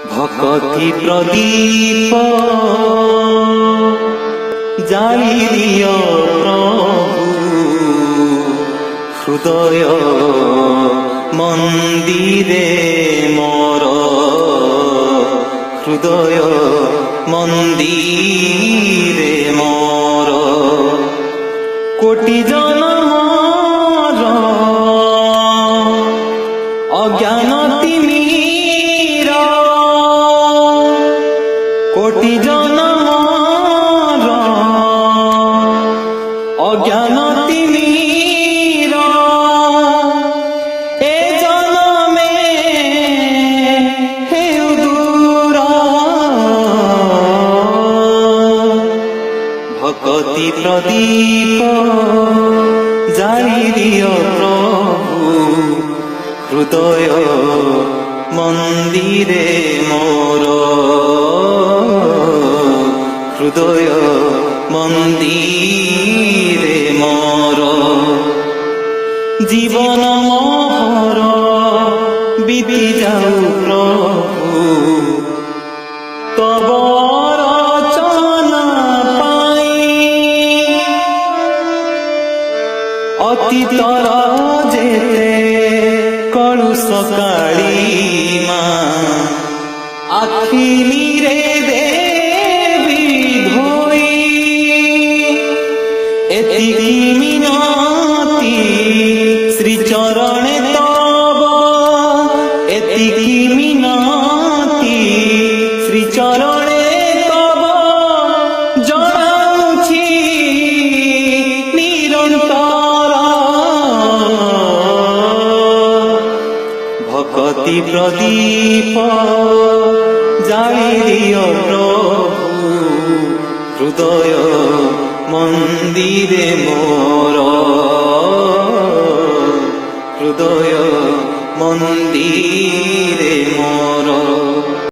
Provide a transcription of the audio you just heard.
ভকতি প্রদীপ জালি দিয় প্রভু হৃদয় মন্দিরে মোর হৃদয় মন্দিরে মোর কোটি জনমর অজ্ঞান তিমির কোটি জনমর অজ্ঞান তিমির এ জনমে হেউ দূর ভকতি প্রদীপ জালি দিয় প্রভু হৃদয় মন্দিরে মোর হৃদয় মন্দিরে মোর জীবন মোহর বিতি যাও প্রভু তব রচনা পাই অতীতর যেতে কলুষ কালী মা আখি নিরে দেবী ধোই এতিকি মিনতি শ্রীচরণে তব এতিকি মিনতি শ্রীচরণে তব জনাউছি নিরন্তর ভকতি প্রদীপ জালি দিয় প্রভু হৃদয় মন্দিরে মোর হৃদয় মন্দিরে মোর।